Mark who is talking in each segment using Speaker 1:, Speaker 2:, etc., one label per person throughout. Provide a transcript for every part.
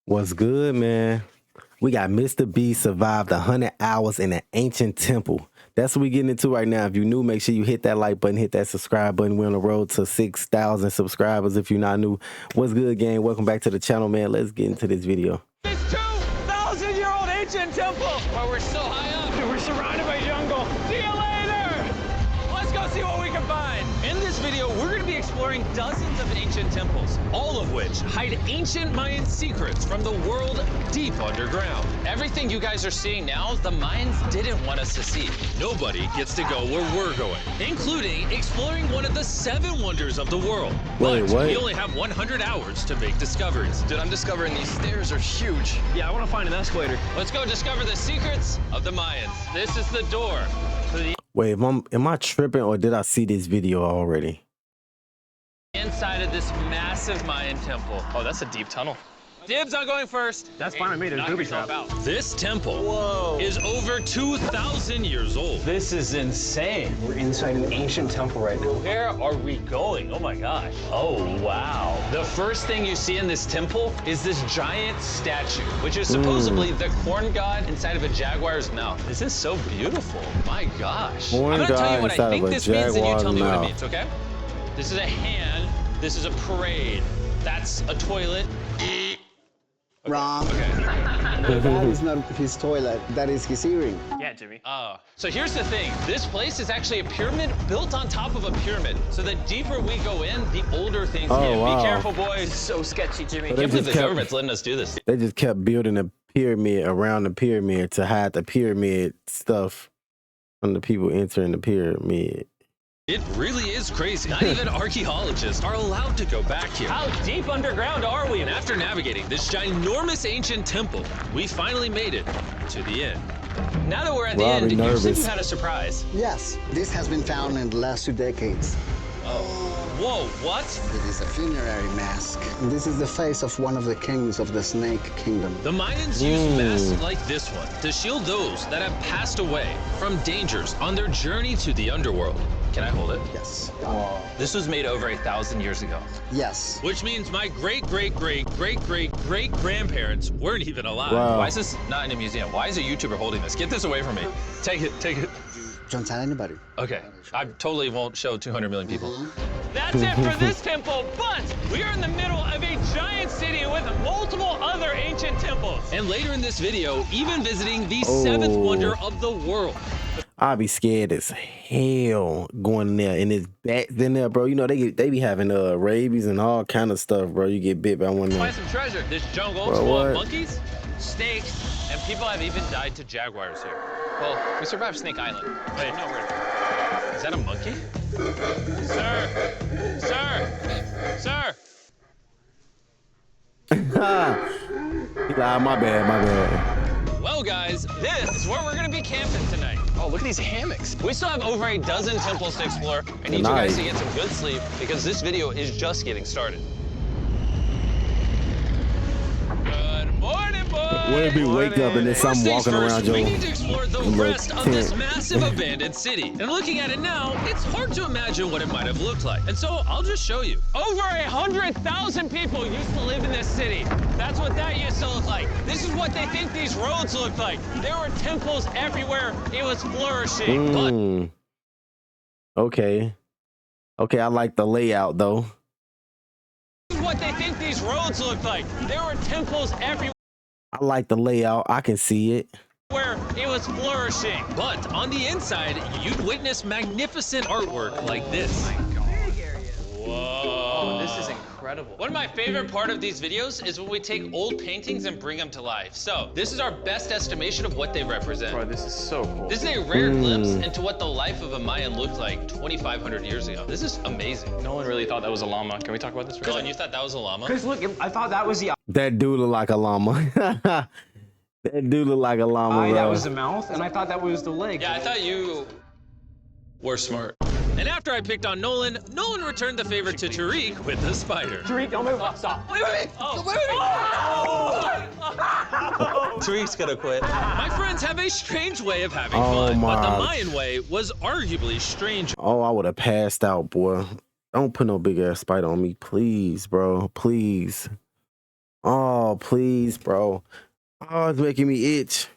Speaker 1: What's good, man? We got Mrbeast survived 100 hours in an ancient temple. That's what we getting into right now. If you're new, make sure you hit that like button, hit that subscribe button. We're on the road to 6,000 subscribers. If you're not new, what's good, gang? Welcome back to the channel, man. Let's get into this video.
Speaker 2: This 2,000-year-old ancient temple where we're so high up and we're surrounded by jungle. See you later! Let's go see what we can find. In this video, we're going to be exploring dozens of ancient temples, all of which hide ancient Mayan secrets from the world deep underground. Everything you guys are seeing now, the Mayans didn't want us to see. Nobody gets to go where we're going, including exploring one of the 7 wonders of the world.
Speaker 1: Wait,
Speaker 2: but
Speaker 1: what?
Speaker 2: we only have 100 hours to make discoveries.
Speaker 3: Dude, I'm discovering these stairs are huge.
Speaker 2: Yeah, I want to find an escalator. Let's go discover the secrets of the Mayans. This is the door to the
Speaker 1: Wait, am I tripping or did I see this video already?
Speaker 2: inside of this massive Mayan temple.
Speaker 3: Oh, that's a deep tunnel.
Speaker 2: Dibs on going first.
Speaker 4: That's fine with me. There's booby traps.
Speaker 2: This temple is over 2,000 years old. This is insane.
Speaker 4: We're inside an ancient temple right now.
Speaker 2: Where are we going? Oh my gosh. Oh, wow. The first thing you see in this temple is this giant statue, which is supposedly the corn god inside of a jaguar's mouth. This is so beautiful. My gosh.
Speaker 1: Corn
Speaker 2: I'm gonna tell
Speaker 1: god
Speaker 2: you what I
Speaker 1: inside
Speaker 2: think
Speaker 1: of a
Speaker 2: this means, and you tell
Speaker 1: jaguar's
Speaker 2: me what it
Speaker 1: mouth.
Speaker 2: means, okay? This is a hand. This is a parade. That's a toilet.
Speaker 5: Wrong.
Speaker 2: Okay.
Speaker 5: That is not his toilet. That is his earring.
Speaker 4: Yeah, Jimmy.
Speaker 2: Oh, so here's the thing. This place is actually a pyramid built on top of a pyramid. So the deeper we go in, the older things
Speaker 1: Oh,
Speaker 2: get.
Speaker 1: wow.
Speaker 2: Be careful, boys.
Speaker 4: So sketchy, Jimmy.
Speaker 1: So
Speaker 2: I
Speaker 1: they
Speaker 2: can't believe
Speaker 1: just
Speaker 2: the
Speaker 1: kept-
Speaker 2: government's letting us do this.
Speaker 1: They just kept building a pyramid around the pyramid to hide the pyramid stuff from the people entering the pyramid.
Speaker 2: It really is crazy. Not even archaeologists are allowed to go back here. How deep underground are we? And after navigating this ginormous ancient temple, we finally made it to the end. Now that we're at the
Speaker 1: Robbie
Speaker 2: end, you said
Speaker 1: nervous.
Speaker 2: you had a surprise.
Speaker 5: Yes, this has been found in the last 2 decades.
Speaker 2: Whoa, what?
Speaker 5: It is a funerary mask. This is the face of one of the kings of the Snake Kingdom.
Speaker 2: The Mayans used masks like this one to shield those that have passed away from dangers on their journey to the underworld. Can I hold it?
Speaker 5: Yes.
Speaker 2: This was made over 1,000 years ago,
Speaker 5: Yes.
Speaker 2: which means my great-great-great-great-great-great-grandparents weren't even alive.
Speaker 1: Wow.
Speaker 2: Why is this not in a museum? Why is a YouTuber holding this? Get this away from me. Take it, take it.
Speaker 5: Don't tell anybody.
Speaker 2: Okay, I totally won't show 200 million people. That's it for this temple, but we are in the middle of a giant city with multiple other ancient temples. And later in this video, even visiting the 7th wonder of the world.
Speaker 1: I'd be scared as hell going in there, and it's bats in there, bro. You know they be having rabies and all kind of stuff, bro. You get bit by one of them.
Speaker 2: Find some treasure. This jungle
Speaker 1: Bro,
Speaker 2: is full
Speaker 1: what?
Speaker 2: of monkeys, snakes, and people have even died to jaguars here. Well, we survived Snake Island. Wait, no, is that a monkey? Sir! Sir! Sir!
Speaker 1: My bad.
Speaker 2: Well, guys, this is where we're gonna be camping tonight.
Speaker 3: Oh, look at these hammocks.
Speaker 2: We still have over a dozen temples to explore. I need you guys to get some good sleep because this video is just getting started. Good morning, boys.
Speaker 1: What if you wake up and there's
Speaker 2: First
Speaker 1: something
Speaker 2: things
Speaker 1: walking
Speaker 2: first,
Speaker 1: around your
Speaker 2: we need to explore the
Speaker 1: little
Speaker 2: rest of this
Speaker 1: tent?
Speaker 2: massive abandoned city. And looking at it now, it's hard to imagine what it might have looked like. And so I'll just show you. Over 100,000 people used to live in this city. That's what that used to look like. This is what they think these roads look like. There were temples everywhere. It was flourishing. But
Speaker 1: Okay, I like the layout though.
Speaker 2: this is what they think these roads look like. There were temples everywhere.
Speaker 1: I like the layout. I can see it.
Speaker 2: Where it was flourishing. But on the inside, you'd witness magnificent artwork like this. Whoa.
Speaker 3: This is incredible.
Speaker 2: One of my favorite part of these videos is when we take old paintings and bring them to life. So this is our best estimation of what they represent.
Speaker 4: Bro, this is so cool.
Speaker 2: This is a rare glimpse into what the life of a Mayan looked like 2,500 years ago. This is amazing.
Speaker 3: No one really thought that was a llama. Can we talk about this for a
Speaker 2: Colin,
Speaker 3: second?
Speaker 2: you thought that was a llama?
Speaker 4: Because look, I thought that was the
Speaker 1: That dude look like a llama. That dude look like a llama,
Speaker 4: eye,
Speaker 1: bro.
Speaker 4: that was the mouth, and I thought that was the leg.
Speaker 2: Yeah, I thought you were smart. And after I picked on Nolan, Nolan returned the favor to Tariq with the spider.
Speaker 4: Tariq, don't move. Stop.
Speaker 2: Wait. Tariq's gonna quit. My friends have a strange way of having fun, but the Mayan way was arguably strange.
Speaker 1: Oh, I would have passed out, boy. Don't put no big ass spider on me, please, bro. Please. Oh, please, bro. Oh, it's making me itch.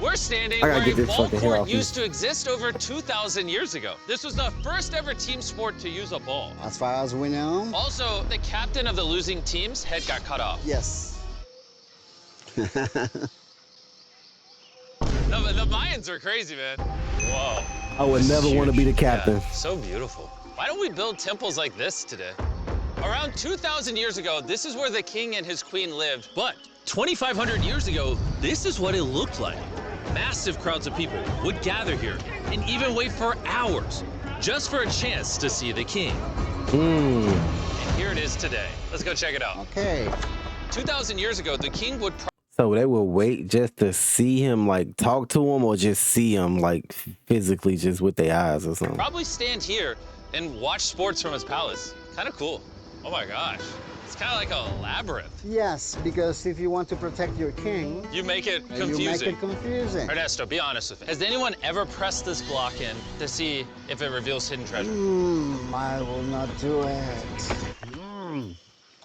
Speaker 2: We're standing
Speaker 1: I gotta
Speaker 2: where
Speaker 1: get
Speaker 2: a
Speaker 1: this
Speaker 2: ball
Speaker 1: fucking hair
Speaker 2: court
Speaker 1: off
Speaker 2: used to exist over 2,000 years ago. This was the first ever team sport to use a ball.
Speaker 5: As far as we know.
Speaker 2: Also, the captain of the losing team's head got cut off.
Speaker 5: Yes.
Speaker 2: The Mayans are crazy, man. Whoa.
Speaker 1: I would never want to be the captain.
Speaker 2: Yeah, so beautiful. Why don't we build temples like this today? Around 2,000 years ago, this is where the king and his queen lived. But 2,500 years ago, this is what it looked like. Massive crowds of people would gather here and even wait for hours just for a chance to see the king. And here it is today. Let's go check it out.
Speaker 5: Okay.
Speaker 2: 2,000 years ago, the king would
Speaker 1: So they will wait just to see him, like talk to him, or just see him like physically, just with their eyes or something.
Speaker 2: probably stand here and watch sports from his palace. Kind of cool. Oh my gosh. It's kind of like a labyrinth.
Speaker 5: Yes, because if you want to protect your king,
Speaker 2: You make it
Speaker 5: you
Speaker 2: confusing.
Speaker 5: make it confusing.
Speaker 2: Ernesto, be honest with me. Has anyone ever pressed this block in to see if it reveals hidden treasure?
Speaker 5: I will not do it.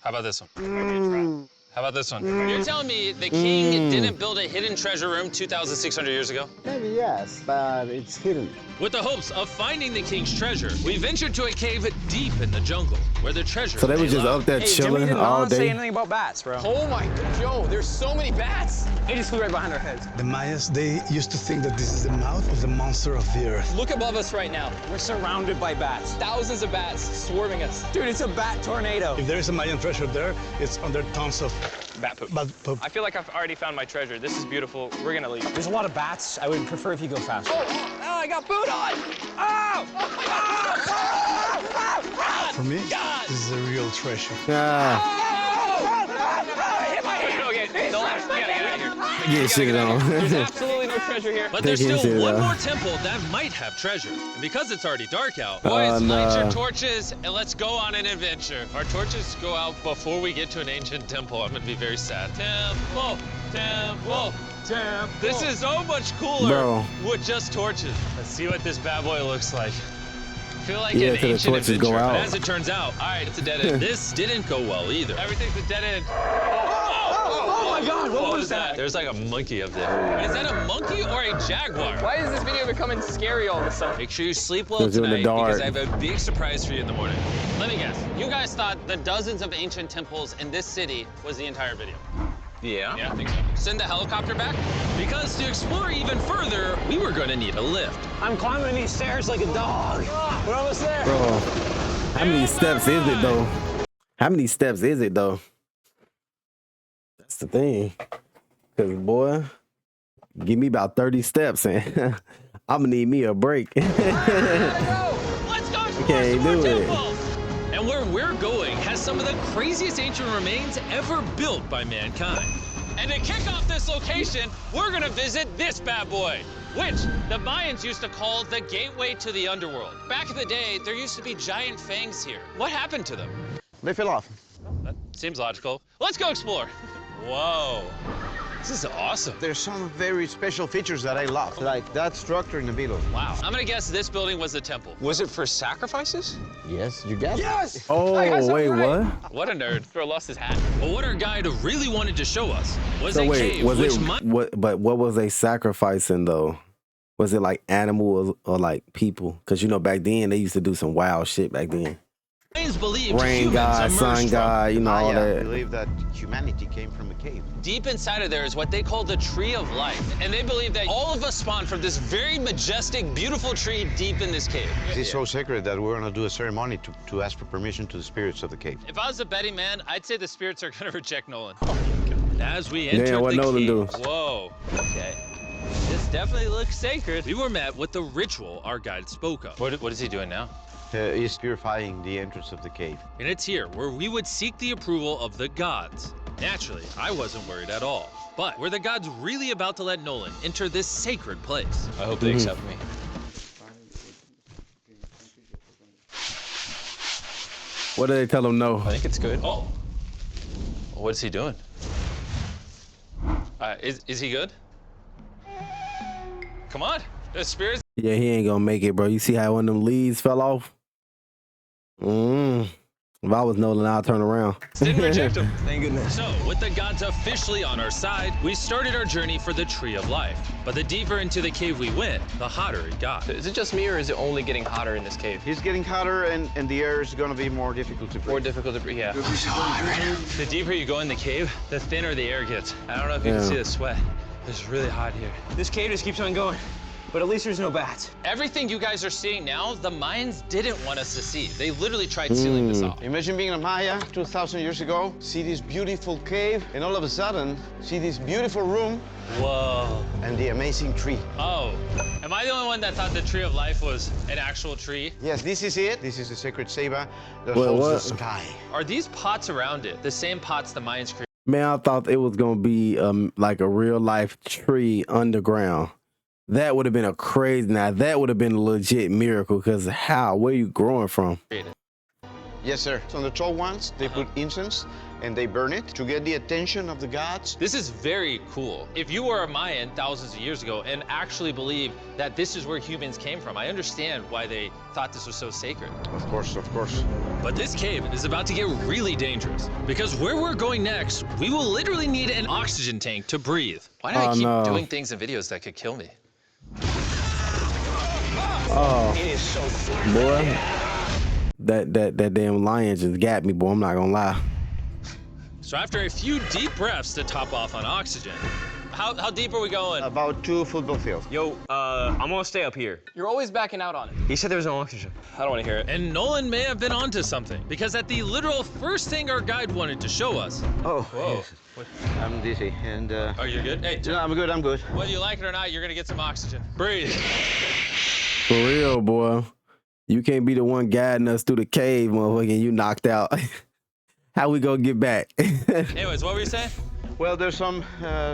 Speaker 2: How about this one? How about this one? You're telling me the king didn't build a hidden treasure room 2,600 years ago?
Speaker 5: Maybe yes, but it's hidden.
Speaker 2: With the hopes of finding the king's treasure, we ventured to a cave deep in the jungle where the treasure
Speaker 1: So they
Speaker 2: lay
Speaker 1: was just
Speaker 2: low.
Speaker 1: up there chilling all
Speaker 4: say
Speaker 1: day.
Speaker 4: anything about bats, bro.
Speaker 3: Oh my god, yo, there's so many bats.
Speaker 4: They just flew right behind our heads.
Speaker 6: The Mayas, they used to think that this is the mouth of the monster of the earth.
Speaker 3: Look above us right now.
Speaker 4: We're surrounded by bats.
Speaker 3: Thousands of bats swarming us.
Speaker 4: Dude, it's a bat tornado.
Speaker 6: If there is a Mayan treasure there, it's under tons of
Speaker 3: Bat poop.
Speaker 6: bat poop.
Speaker 3: I feel like I've already found my treasure. This is beautiful. We're gonna leave.
Speaker 4: There's a lot of bats. I would prefer if you go faster.
Speaker 3: Oh, I got food on! Oh!
Speaker 6: For me, this is a real treasure.
Speaker 1: Ah,
Speaker 3: Okay, don't laugh. We gotta get out of here.
Speaker 1: get shit on.
Speaker 3: There's absolutely no treasure here.
Speaker 2: But there's
Speaker 1: They can
Speaker 2: still
Speaker 1: see
Speaker 2: one
Speaker 1: that.
Speaker 2: more temple that might have treasure. And because it's already dark out,
Speaker 1: Oh,
Speaker 2: boys, light your
Speaker 1: no.
Speaker 2: torches and let's go on an adventure. Our torches go out before we get to an ancient temple. I'm gonna be very sad. Temple, temple, temple. This is so much cooler
Speaker 1: Bro.
Speaker 2: with just torches. Let's see what this bad boy looks like. I feel like
Speaker 1: Yeah,
Speaker 2: an
Speaker 1: till the
Speaker 2: ancient
Speaker 1: torches go
Speaker 2: adventure, but
Speaker 1: out.
Speaker 2: as it turns out, all right, it's a dead end. This didn't go well either. Everything's a dead end.
Speaker 4: Oh my God, what was that?
Speaker 2: There's like a monkey up there. Is that a monkey or a jaguar?
Speaker 3: Why is this video becoming scary all of a sudden?
Speaker 2: Make sure you sleep well
Speaker 1: 'Cause you're in the
Speaker 2: tonight because
Speaker 1: dark.
Speaker 2: I have a big surprise for you in the morning. Let me guess. You guys thought the dozens of ancient temples in this city was the entire video.
Speaker 3: Yeah.
Speaker 2: Yeah, I think so. Send the helicopter back? Because to explore even further, we were going to need a lift.
Speaker 4: I'm climbing these stairs like a dog. We're almost there.
Speaker 1: Bro, how many steps is it though? How many steps is it though? That's the thing. Cause boy, give me about 30 steps and I'm gonna need me a break.
Speaker 2: Let's go explore
Speaker 1: Can't
Speaker 2: some more
Speaker 1: do it.
Speaker 2: temples. And where we're going has some of the craziest ancient remains ever built by mankind. And to kick off this location, we're gonna visit this bad boy, which the Mayans used to call the gateway to the underworld. Back in the day, there used to be giant fangs here. What happened to them?
Speaker 5: They fell off.
Speaker 2: That seems logical. Let's go explore. Whoa, this is awesome.
Speaker 7: There's some very special features that I love, like that structure in the middle.
Speaker 2: Wow. I'm gonna guess this building was the temple.
Speaker 3: Was it for sacrifices?
Speaker 5: Yes, you got it.
Speaker 3: Yes!
Speaker 1: Oh, wait, what?
Speaker 2: What a nerd.
Speaker 3: Bro lost his hat.
Speaker 2: But what our guide really wanted to show us was
Speaker 1: So
Speaker 2: a
Speaker 1: wait,
Speaker 2: cave
Speaker 1: was
Speaker 2: which
Speaker 1: it what was they sacrificing though? Was it like animals or like people? Cause you know back then they used to do some wild shit back then.
Speaker 2: Mayans believed
Speaker 1: Rain
Speaker 2: humans
Speaker 1: god,
Speaker 2: emerged
Speaker 1: sun
Speaker 2: from.
Speaker 1: god, you know all
Speaker 7: Maya
Speaker 1: that.
Speaker 7: believe that humanity came from a cave.
Speaker 2: Deep inside of there is what they call the tree of life. And they believe that all of us spawned from this very majestic, beautiful tree deep in this cave.
Speaker 7: It's so sacred that we're gonna do a ceremony to ask for permission to the spirits of the cave.
Speaker 2: If I was a betting man, I'd say the spirits are gonna reject Nolan. And as we entered
Speaker 1: what
Speaker 2: the
Speaker 1: Nolan
Speaker 2: cave,
Speaker 1: do?
Speaker 2: whoa, okay. This definitely looks sacred. We were met with the ritual our guide spoke of. What is he doing now?
Speaker 7: He's purifying the entrance of the cave.
Speaker 2: And it's here where we would seek the approval of the gods. Naturally, I wasn't worried at all. But were the gods really about to let Nolan enter this sacred place? I hope they accept me.
Speaker 1: What do they tell them no?
Speaker 3: I think it's good.
Speaker 2: Oh, what is he doing? Is he good? Come on, the spirits.
Speaker 1: Yeah, he ain't gonna make it, bro. You see how one of them leaves fell off? If I was Nolan, I'll turn around.
Speaker 2: Didn't reject him.
Speaker 4: Thank goodness.
Speaker 2: So, with the gods officially on our side, we started our journey for the Tree of Life. But the deeper into the cave we went, the hotter it got.
Speaker 3: Is it just me, or is it only getting hotter in this cave?
Speaker 7: It's getting hotter, and the air is going to be more difficult to breathe.
Speaker 3: More difficult to breathe, yeah.
Speaker 2: The deeper you go in the cave, the thinner the air gets. I don't know if you can see the sweat. It's really hot here.
Speaker 4: This cave just keeps on going, but at least there's no bats.
Speaker 2: Everything you guys are seeing now, the Mayans didn't want us to see. They literally tried sealing this off.
Speaker 7: Imagine being a Maya 2,000 years ago, see this beautiful cave, and all of a sudden, see this beautiful room
Speaker 2: Whoa.
Speaker 7: and the amazing tree.
Speaker 2: Oh, am I the only one that thought the Tree of Life was an actual tree?
Speaker 7: Yes, this is it. This is the sacred ceiba that
Speaker 1: Wait,
Speaker 7: holds
Speaker 1: what?
Speaker 7: the sky.
Speaker 2: Are these pots around it the same pots the Mayans created?
Speaker 1: Man, I thought it was gonna be like a real life tree underground. That would have been a crazy. Now that would have been a legit miracle. Cause how? Where you growing from?
Speaker 7: Yes, sir. So on the tall ones, they put incense and they burn it to get the attention of the gods.
Speaker 2: This is very cool. If you were a Mayan thousands of years ago and actually believe that this is where humans came from, I understand why they thought this was so sacred.
Speaker 7: Of course, of course.
Speaker 2: But this cave is about to get really dangerous because where we're going next, we will literally need an oxygen tank to breathe. Why do I keep doing things in videos that could kill me?
Speaker 1: Oh,
Speaker 4: It is so fun.
Speaker 1: boy, that damn lion just got me, boy. I'm not gonna lie.
Speaker 2: So after a few deep breaths to top off on oxygen, how deep are we going?
Speaker 7: About 2 football fields.
Speaker 4: Yo, I'm gonna stay up here.
Speaker 3: You're always backing out on it.
Speaker 4: He said there was no oxygen. I don't want to hear it.
Speaker 2: And Nolan may have been onto something because at the literal first thing our guide wanted to show us.
Speaker 7: Oh,
Speaker 2: Whoa.
Speaker 7: yes. I'm dizzy, and
Speaker 2: Oh, you're good? Hey,
Speaker 7: no, I'm good, I'm good.
Speaker 2: whether you like it or not, you're gonna get some oxygen. Breathe.
Speaker 1: For real, boy. You can't be the one guiding us through the cave, motherfucker, and you knocked out. How we gonna get back?
Speaker 2: Anyways, what were you saying?
Speaker 7: Well, there's some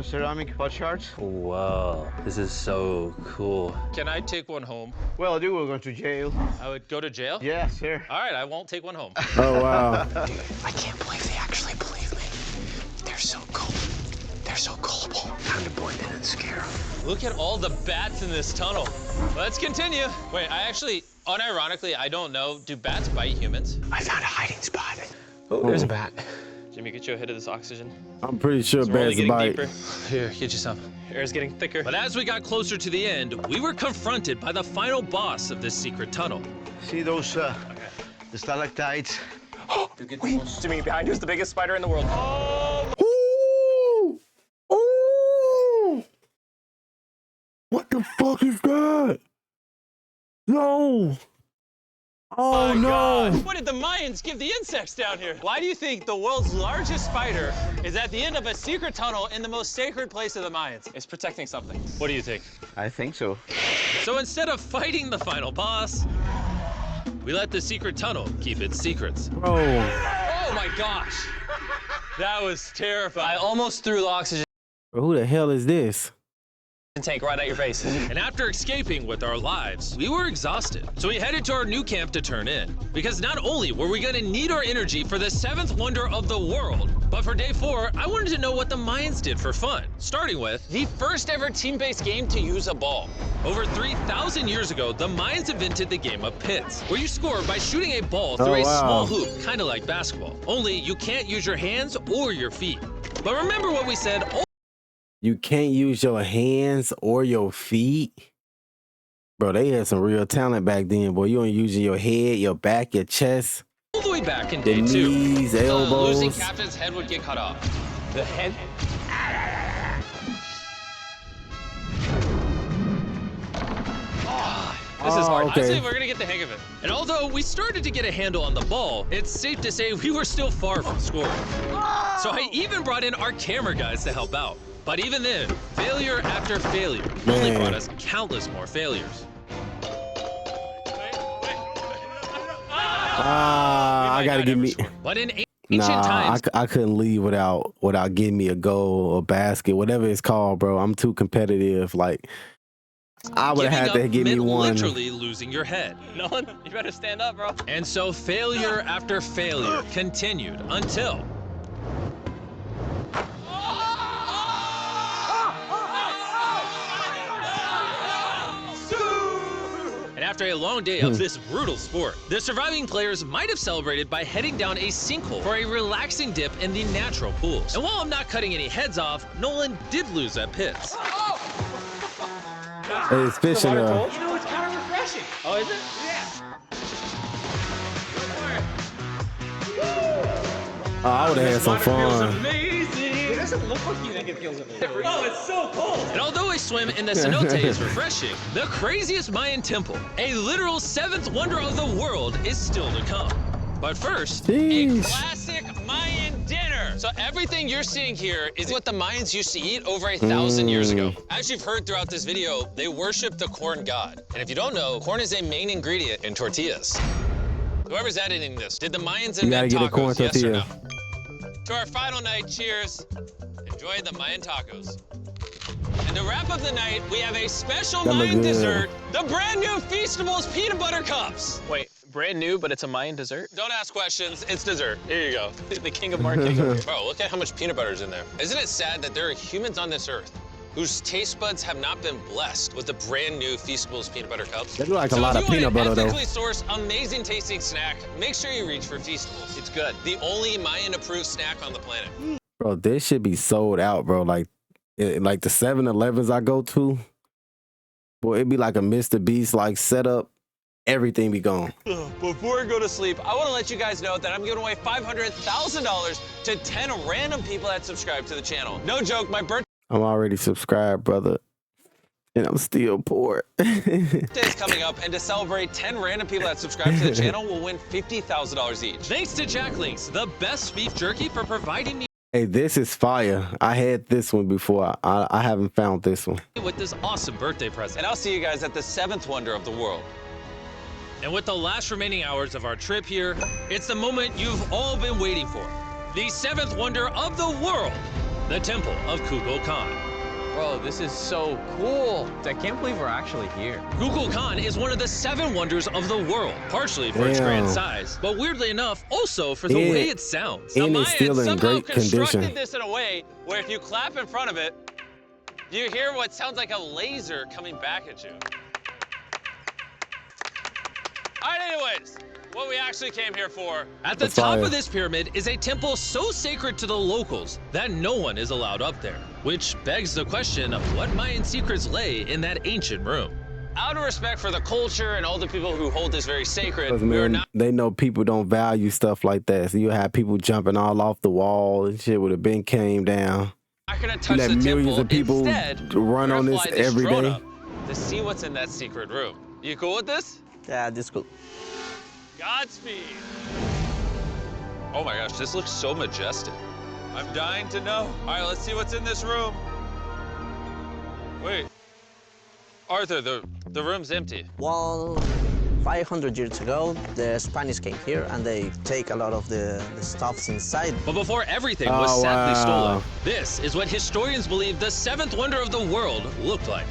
Speaker 7: ceramic pot shards.
Speaker 2: Whoa, this is so cool. Can I take one home?
Speaker 7: Well, you will go to jail.
Speaker 2: I would go to jail?
Speaker 7: Yeah, sir.
Speaker 2: All right, I won't take one home.
Speaker 1: Oh, wow.
Speaker 4: I can't believe they actually believe me. They're so cool. They're so gullible. Time to blend in and scare them.
Speaker 2: Look at all the bats in this tunnel. Let's continue. Wait, I actually, unironically, I don't know. Do bats bite humans?
Speaker 4: I found a hiding spot. Oh, there's a bat.
Speaker 2: Jimmy, get you a hit of this oxygen.
Speaker 1: I'm pretty sure
Speaker 2: We're only
Speaker 1: bats
Speaker 2: getting
Speaker 1: bite.
Speaker 2: deeper. Here, get you some. Air's getting thicker. But as we got closer to the end, we were confronted by the final boss of this secret tunnel.
Speaker 7: See those the stalactites?
Speaker 4: Wait, Jimmy, behind you is the biggest spider in the world.
Speaker 1: Ooh! Ooh! What the fuck is that? No! Oh no!
Speaker 2: What did the Mayans give the insects down here? Why do you think the world's largest spider is at the end of a secret tunnel in the most sacred place of the Mayans?
Speaker 3: It's protecting something.
Speaker 2: What do you think?
Speaker 7: I think so.
Speaker 2: So instead of fighting the final boss, we let the secret tunnel keep its secrets.
Speaker 1: Oh,
Speaker 2: Oh my gosh! That was terrifying.
Speaker 3: I almost threw the oxygen
Speaker 1: who the hell is this?
Speaker 3: tank right at your face.
Speaker 2: And after escaping with our lives, we were exhausted. So we headed to our new camp to turn in. Because not only were we gonna need our energy for the 7th wonder of the world, but for day 4, I wanted to know what the Mayans did for fun. Starting with the first ever team-based game to use a ball. Over 3,000 years ago, the Mayans invented the game of pits, where you score by shooting a ball through
Speaker 1: Oh,
Speaker 2: a
Speaker 1: wow.
Speaker 2: small hoop, kind of like basketball. Only you can't use your hands or your feet. But remember what we said
Speaker 1: You can't use your hands or your feet? Bro, they had some real talent back then, boy. You ain't using your head, your back, your chest,
Speaker 2: all the way back in
Speaker 1: the
Speaker 2: day 2.
Speaker 1: knees,
Speaker 2: The
Speaker 1: elbows.
Speaker 2: losing captain's head would get cut off.
Speaker 4: The head?
Speaker 2: This is hard.
Speaker 1: okay.
Speaker 2: Honestly, we're gonna get the hang of it. And although we started to get a handle on the ball, it's safe to say we were still far from scoring. So I even brought in our camera guys to help out. But even then, failure after failure only
Speaker 1: Man.
Speaker 2: brought us countless more failures.
Speaker 1: I gotta give me.
Speaker 2: But in ancient
Speaker 1: Nah,
Speaker 2: times,
Speaker 1: I couldn't leave without getting me a goal or basket, whatever it's called, bro. I'm too competitive. Like, I would
Speaker 2: giving
Speaker 1: have had to
Speaker 2: up
Speaker 1: give me
Speaker 2: meant
Speaker 1: one.
Speaker 2: literally losing your head.
Speaker 3: Nolan, you better stand up, bro.
Speaker 2: And so failure after failure continued until After a long day of this brutal sport, the surviving players might have celebrated by heading down a sinkhole for a relaxing dip in the natural pools. And while I'm not cutting any heads off, Nolan did lose at pits.
Speaker 1: Hey, it's fishing.
Speaker 3: You know, it's kind of refreshing. Oh, is it? Yeah.
Speaker 1: I would have had some fun.
Speaker 3: It doesn't look like you think it feels amazing. Oh, it's so cold.
Speaker 2: And although a swim in the cenote is refreshing, the craziest Mayan temple, a literal 7th wonder of the world, is still to come. But first,
Speaker 1: Jeez.
Speaker 2: a classic Mayan dinner.
Speaker 3: So everything you're seeing here is what the Mayans used to eat over 1,000 years ago. As you've heard throughout this video, they worship the corn god. And if you don't know, corn is a main ingredient in tortillas. Whoever's editing this, did the Mayans
Speaker 1: You gotta
Speaker 3: invent
Speaker 1: get a corn
Speaker 3: tacos, yes or
Speaker 1: tortilla.
Speaker 3: no? To our final night, cheers. Enjoy the Mayan tacos. And to wrap up the night, we have a special
Speaker 1: That look
Speaker 3: Mayan
Speaker 1: good.
Speaker 3: dessert, the brand new Feastables peanut butter cups.
Speaker 8: Wait, brand new, but it's a Mayan dessert?
Speaker 3: Don't ask questions, it's dessert. Here you go.
Speaker 8: The king of marketing.
Speaker 3: Bro, look at how much peanut butter is in there. Isn't it sad that there are humans on this earth whose taste buds have not been blessed with the brand new Feastables peanut butter cups?
Speaker 1: They look like a
Speaker 3: So
Speaker 1: lot
Speaker 3: if
Speaker 1: of
Speaker 3: you
Speaker 1: peanut
Speaker 3: want
Speaker 1: butter,
Speaker 3: an
Speaker 1: though.
Speaker 3: ethically sourced, amazing tasting snack, make sure you reach for Feastables. It's good. The only Mayan approved snack on the planet.
Speaker 1: Bro, this should be sold out, bro. Like the 7-Elevens I go to, boy, it'd be like a Mrbeast like setup. Everything be gone.
Speaker 3: Before we go to sleep, I want to let you guys know that I'm giving away $500,000 to 10 random people that subscribe to the channel. No joke, my birthday
Speaker 1: I'm already subscribed, brother, and I'm still poor.
Speaker 3: is coming up, and to celebrate, 10 random people that subscribe to the channel will win $50,000 each.
Speaker 2: Thanks to Jack Links, the best beef jerky, for providing me
Speaker 1: Hey, this is fire. I had this one before. I haven't found this one.
Speaker 2: with this awesome birthday present.
Speaker 3: And I'll see you guys at the 7th wonder of the world.
Speaker 2: And with the last remaining hours of our trip here, it's the moment you've all been waiting for. The 7th wonder of the world, the Temple of Kukulkan.
Speaker 8: Bro, this is so cool. I can't believe we're actually here.
Speaker 2: Kukulkan is one of the 7 wonders of the world, partially for its grand
Speaker 1: Damn.
Speaker 2: size, but weirdly enough, also for the
Speaker 1: Yeah.
Speaker 2: way it sounds.
Speaker 3: The
Speaker 1: And it's
Speaker 3: Mayans
Speaker 1: still in
Speaker 3: somehow
Speaker 1: great
Speaker 3: constructed
Speaker 1: condition.
Speaker 3: this in a way where if you clap in front of it, you hear what sounds like a laser coming back at you. All right, anyways, what we actually came here for.
Speaker 2: At the
Speaker 1: That's
Speaker 2: top
Speaker 1: fire.
Speaker 2: of this pyramid is a temple so sacred to the locals that no one is allowed up there, which begs the question of what Mayan secrets lay in that ancient room.
Speaker 3: Out of respect for the culture and all the people who hold this very sacred,
Speaker 1: Because,
Speaker 3: we are
Speaker 1: man,
Speaker 3: not
Speaker 1: they know people don't value stuff like that. So you have people jumping all off the wall and shit would have been came down.
Speaker 3: gonna
Speaker 1: You
Speaker 3: touch
Speaker 1: let
Speaker 3: the
Speaker 1: millions
Speaker 3: temple.
Speaker 1: of people
Speaker 3: Instead,
Speaker 1: run
Speaker 3: we're
Speaker 1: on
Speaker 3: gonna
Speaker 1: this
Speaker 3: fly this
Speaker 1: every
Speaker 3: drone
Speaker 1: day.
Speaker 3: up to see what's in that secret room. You cool with this?
Speaker 5: Yeah, this cool.
Speaker 3: Godspeed. Oh my gosh, this looks so majestic. I'm dying to know. All right, let's see what's in this room. Wait. Arthur, the room's empty.
Speaker 5: Well, 500 years ago, the Spanish came here and they take a lot of the stuffs inside.
Speaker 2: But before everything was
Speaker 1: Oh,
Speaker 2: sadly
Speaker 1: wow.
Speaker 2: stolen, this is what historians believe the 7th wonder of the world looked like.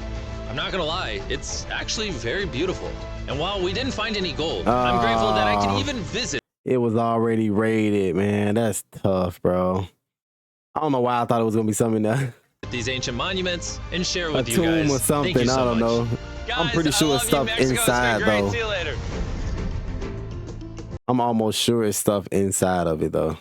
Speaker 2: I'm not gonna lie, it's actually very beautiful. And while we didn't find any gold, I'm grateful that I can even visit
Speaker 1: It was already rated, man. That's tough, bro. I don't know why I thought it was gonna be something there.
Speaker 2: these ancient monuments and share
Speaker 1: A
Speaker 2: with you
Speaker 1: tomb
Speaker 2: guys.
Speaker 1: or
Speaker 2: Thank you
Speaker 1: something.
Speaker 2: so
Speaker 1: I don't
Speaker 2: much.
Speaker 1: know. I'm
Speaker 3: Guys,
Speaker 1: pretty
Speaker 3: I
Speaker 1: sure
Speaker 3: love
Speaker 1: it's
Speaker 3: you,
Speaker 1: stuff
Speaker 3: Mexico. It's been
Speaker 1: inside
Speaker 3: great.
Speaker 1: though.
Speaker 3: See you later.
Speaker 1: I'm almost sure it's stuff inside of it though.